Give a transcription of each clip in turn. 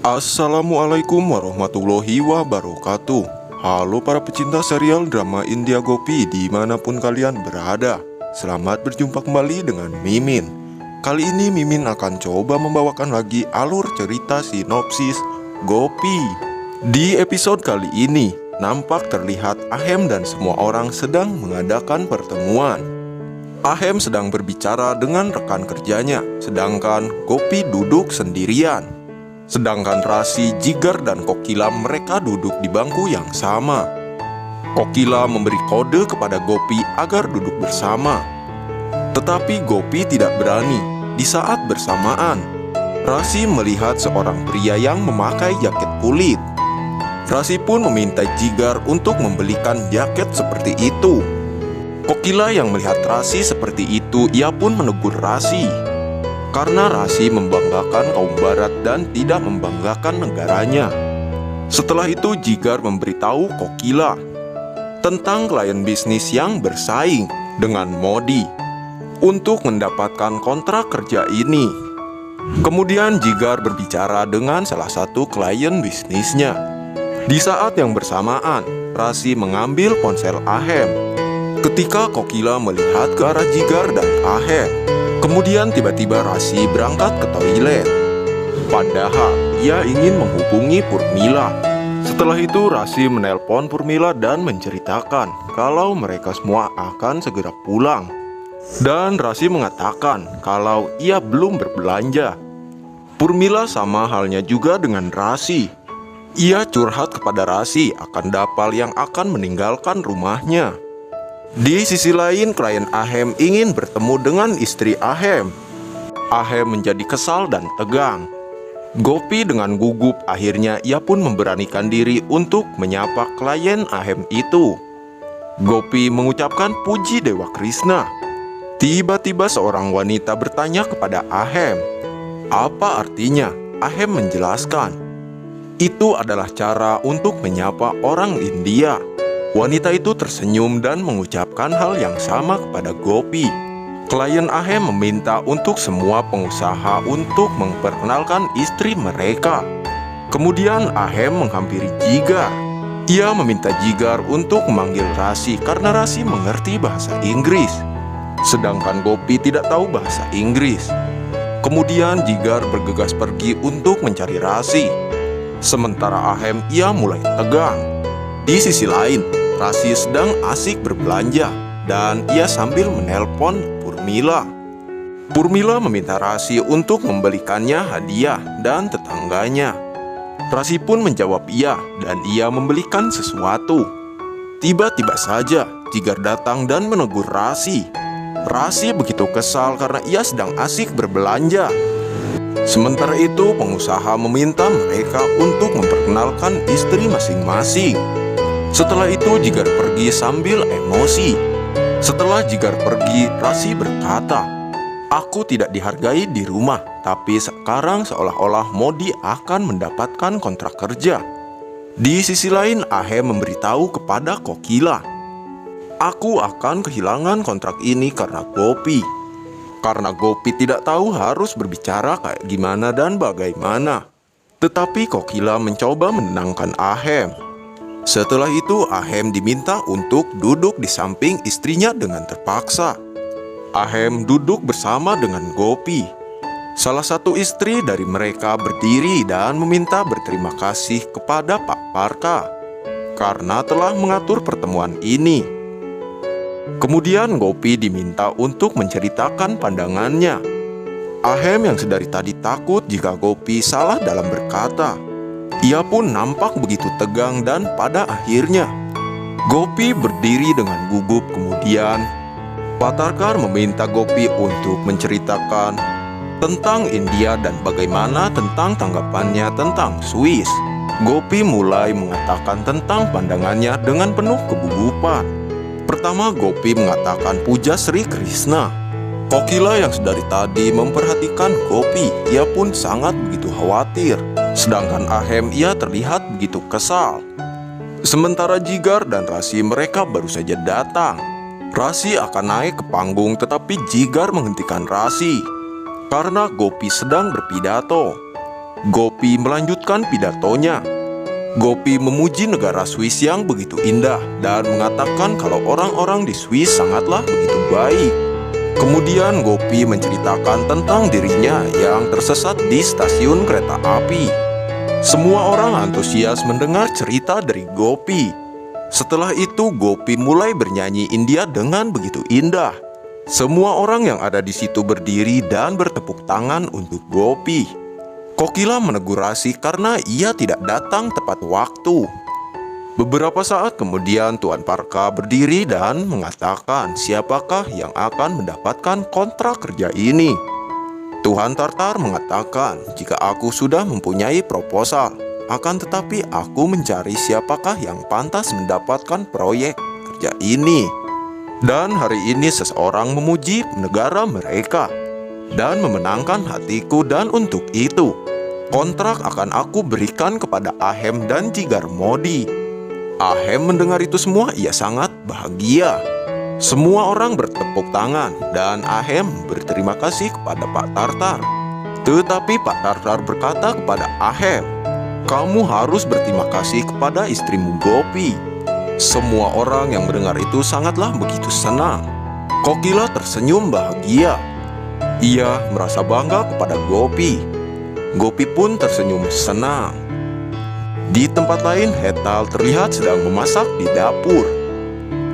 Assalamualaikum warahmatullahi wabarakatuh. Halo para pecinta serial drama India Gopi dimanapun kalian berada. Selamat berjumpa kembali dengan Mimin. Kali ini Mimin akan coba membawakan lagi alur cerita sinopsis Gopi. Di episode kali ini nampak terlihat Ahem dan semua orang sedang mengadakan pertemuan. Ahem sedang berbicara dengan rekan kerjanya, sedangkan Gopi duduk sendirian. Sedangkan Rasi, Jigar, dan Kokila mereka duduk di bangku yang sama. Kokila memberi kode kepada Gopi agar duduk bersama. Tetapi Gopi tidak berani. Di saat bersamaan, Rasi melihat seorang pria yang memakai jaket kulit. Rasi pun meminta Jigar untuk membelikan jaket seperti itu. Kokila yang melihat Rasi seperti itu, ia pun menegur Rasi. Karena Rasi membanggakan kaum barat dan tidak membanggakan negaranya. Setelah itu Jigar memberitahu Kokila tentang klien bisnis yang bersaing dengan Modi untuk mendapatkan kontrak kerja ini. Kemudian Jigar berbicara dengan salah satu klien bisnisnya. Di saat yang bersamaan, Rasi mengambil ponsel Ahem. Ketika Kokila melihat ke arah Jigar dan Ahem, kemudian tiba-tiba Rasi berangkat ke toilet. Padahal ia ingin menghubungi Purmila. Setelah itu Rasi menelpon Purmila dan menceritakan kalau mereka semua akan segera pulang. Dan Rasi mengatakan kalau ia belum berbelanja. Purmila sama halnya juga dengan Rasi. Ia curhat kepada Rasi akan Dapal yang akan meninggalkan rumahnya. Di sisi lain, klien Ahem ingin bertemu dengan istri Ahem. Ahem menjadi kesal dan tegang. Gopi dengan gugup akhirnya ia pun memberanikan diri untuk menyapa klien Ahem itu. Gopi mengucapkan puji Dewa Krishna. Tiba-tiba seorang wanita bertanya kepada Ahem, "Apa artinya?" Ahem menjelaskan, "Itu adalah cara untuk menyapa orang India." Wanita itu tersenyum dan mengucapkan hal yang sama kepada Gopi. Klien Ahem meminta untuk semua pengusaha untuk memperkenalkan istri mereka. Kemudian Ahem menghampiri Jigar. Ia meminta Jigar untuk memanggil Rasi karena Rasi mengerti bahasa Inggris, sedangkan Gopi tidak tahu bahasa Inggris. Kemudian Jigar bergegas pergi untuk mencari Rasi. Sementara Ahem ia mulai tegang. Di sisi lain, Rasi sedang asik berbelanja dan ia sambil menelpon Purmila. Purmila meminta Rasi untuk membelikannya hadiah dan tetangganya. Rasi pun menjawab iya dan ia membelikan sesuatu. Tiba-tiba saja Jigar datang dan menegur Rasi. Rasi begitu kesal karena ia sedang asik berbelanja. Sementara itu pengusaha meminta mereka untuk memperkenalkan istri masing-masing. Setelah itu Jigar pergi sambil emosi. Setelah Jigar pergi, Rasi berkata, "Aku tidak dihargai di rumah, tapi sekarang seolah-olah Modi akan mendapatkan kontrak kerja." Di sisi lain, Ahem memberitahu kepada Kokila, "Aku akan kehilangan kontrak ini karena Gopi." Karena Gopi tidak tahu harus berbicara kayak gimana dan bagaimana. Tetapi Kokila mencoba menenangkan Ahem. Setelah itu Ahem diminta untuk duduk di samping istrinya dengan terpaksa. Ahem duduk bersama dengan Gopi. Salah satu istri dari mereka berdiri dan meminta berterima kasih kepada Pak Parka karena telah mengatur pertemuan ini. Kemudian Gopi diminta untuk menceritakan pandangannya. Ahem yang sedari tadi takut jika Gopi salah dalam berkata, ia pun nampak begitu tegang dan pada akhirnya Gopi berdiri dengan gugup. Kemudian Patarkar meminta Gopi untuk menceritakan tentang India dan bagaimana tentang tanggapannya tentang Swiss. Gopi mulai mengatakan tentang pandangannya dengan penuh kegugupan. Pertama Gopi mengatakan puja Sri Krishna. Kokila yang sedari tadi memperhatikan Gopi, ia pun sangat begitu khawatir. Sedangkan Ahem ia terlihat begitu kesal. Sementara Jigar dan Rasi mereka baru saja datang. Rasi akan naik ke panggung tetapi Jigar menghentikan Rasi karena Gopi sedang berpidato. Gopi melanjutkan pidatonya. Gopi memuji negara Swiss yang begitu indah dan mengatakan kalau orang-orang di Swiss sangatlah begitu baik. Kemudian Gopi menceritakan tentang dirinya yang tersesat di stasiun kereta api. Semua orang antusias mendengar cerita dari Gopi. Setelah itu Gopi mulai bernyanyi India dengan begitu indah. Semua orang yang ada di situ berdiri dan bertepuk tangan untuk Gopi. Kokila menegur Rasi karena ia tidak datang tepat waktu. Beberapa saat kemudian Tuan Parka berdiri dan mengatakan siapakah yang akan mendapatkan kontrak kerja ini. Tuan Tartar mengatakan jika aku sudah mempunyai proposal, akan tetapi aku mencari siapakah yang pantas mendapatkan proyek kerja ini. Dan hari ini seseorang memuji negara mereka dan memenangkan hatiku, dan untuk itu kontrak akan aku berikan kepada Ahem dan Jigar Modi. Ahem mendengar itu semua, ia sangat bahagia. Semua orang bertepuk tangan dan Ahem berterima kasih kepada Pak Tartar. Tetapi Pak Tartar berkata kepada Ahem, "Kamu harus berterima kasih kepada istrimu Gopi." Semua orang yang mendengar itu sangatlah begitu senang. Kokila tersenyum bahagia. Ia merasa bangga kepada Gopi. Gopi pun tersenyum senang. Di tempat lain, Hetal terlihat sedang memasak di dapur.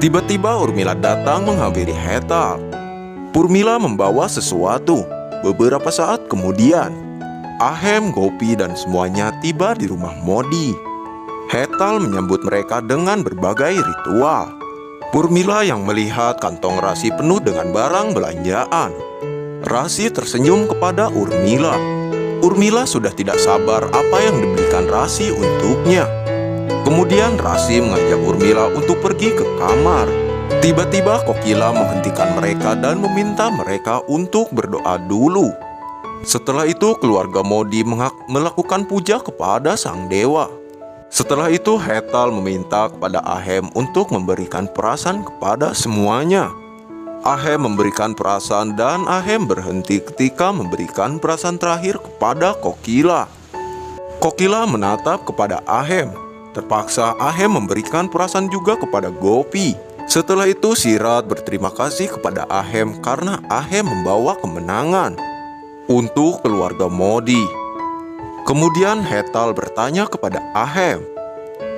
Tiba-tiba Urmila datang menghampiri Hetal. Urmila membawa sesuatu. Beberapa saat kemudian, Ahem, Gopi, dan semuanya tiba di rumah Modi. Hetal menyambut mereka dengan berbagai ritual. Urmila yang melihat kantong Rasi penuh dengan barang belanjaan. Rasi tersenyum kepada Urmila. Urmila sudah tidak sabar apa yang diberikan Rasi untuknya. Kemudian Rasi mengajak Urmila untuk pergi ke kamar. Tiba-tiba Kokila menghentikan mereka dan meminta mereka untuk berdoa dulu. Setelah itu keluarga Modi melakukan puja kepada sang dewa. Setelah itu Hetal meminta kepada Ahem untuk memberikan perasan kepada semuanya. Ahem memberikan perasan dan Ahem berhenti ketika memberikan perasan terakhir kepada Kokila. Kokila menatap kepada Ahem. Terpaksa Ahem memberikan perasan juga kepada Gopi. Setelah itu Sirat berterima kasih kepada Ahem karena Ahem membawa kemenangan untuk keluarga Modi. Kemudian Hetal bertanya kepada Ahem,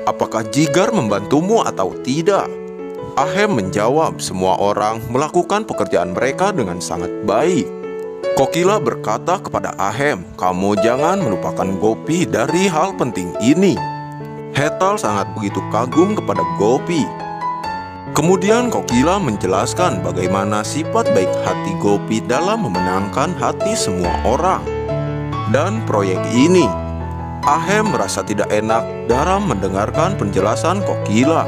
"Apakah Jigar membantumu atau tidak?" Ahem menjawab semua orang melakukan pekerjaan mereka dengan sangat baik. Kokila berkata kepada Ahem, "Kamu jangan melupakan Gopi dari hal penting ini." Hetal sangat begitu kagum kepada Gopi. Kemudian Kokila menjelaskan bagaimana sifat baik hati Gopi dalam memenangkan hati semua orang. Dan proyek ini, Ahem merasa tidak enak dalam mendengarkan penjelasan Kokila.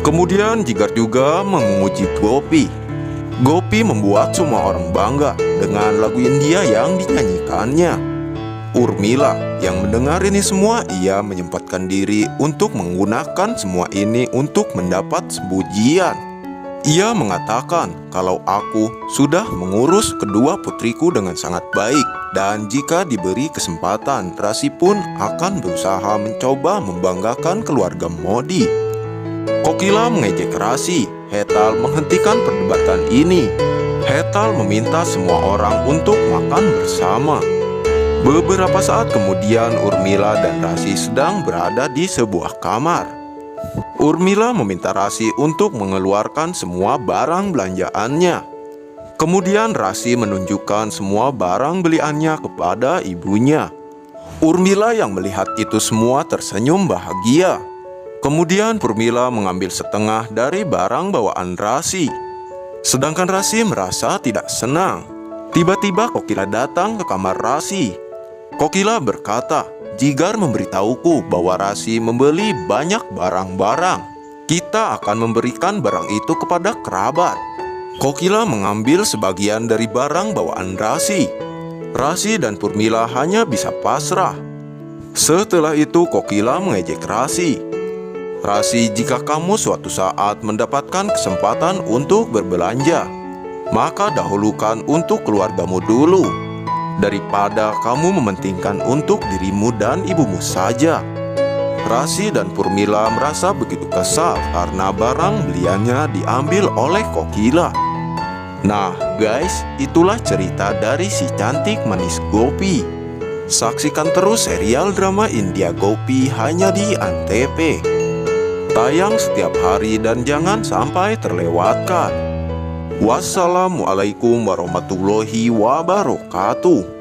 Kemudian Jigar juga memuji Gopi. Gopi membuat semua orang bangga dengan lagu India yang dinyanyikannya. Urmila yang mendengar ini semua, ia menyempatkan diri untuk menggunakan semua ini untuk mendapat pujian. Ia mengatakan kalau aku sudah mengurus kedua putriku dengan sangat baik, dan jika diberi kesempatan, Rasi pun akan berusaha mencoba membanggakan keluarga Modi. Kokila mengejek Rasi. Hetal menghentikan perdebatan ini. Hetal meminta semua orang untuk makan bersama. Beberapa saat kemudian Urmila dan Rasi sedang berada di sebuah kamar. Urmila meminta Rasi untuk mengeluarkan semua barang belanjaannya. Kemudian Rasi menunjukkan semua barang beliannya kepada ibunya. Urmila yang melihat itu semua tersenyum bahagia. Kemudian Urmila mengambil setengah dari barang bawaan Rasi. Sedangkan Rasi merasa tidak senang. Tiba-tiba Kokila datang ke kamar Rasi. Kokila berkata, "Jigar memberitahuku bahwa Rasi membeli banyak barang-barang. Kita akan memberikan barang itu kepada kerabat." Kokila mengambil sebagian dari barang bawaan Rasi. Rasi dan Urmila hanya bisa pasrah. Setelah itu Kokila mengejek Rasi. "Rasi, jika kamu suatu saat mendapatkan kesempatan untuk berbelanja, maka dahulukan untuk keluargamu dulu. daripada kamu mementingkan untuk dirimu dan ibumu saja. Rasi dan Purmila merasa begitu kesal karena barang beliannya diambil oleh Kokila. Nah guys, itulah cerita dari si cantik manis Gopi. Saksikan terus serial drama India Gopi hanya di Antv. Tayang setiap hari dan jangan sampai terlewatkan. Wassalamualaikum warahmatullahi wabarakatuh.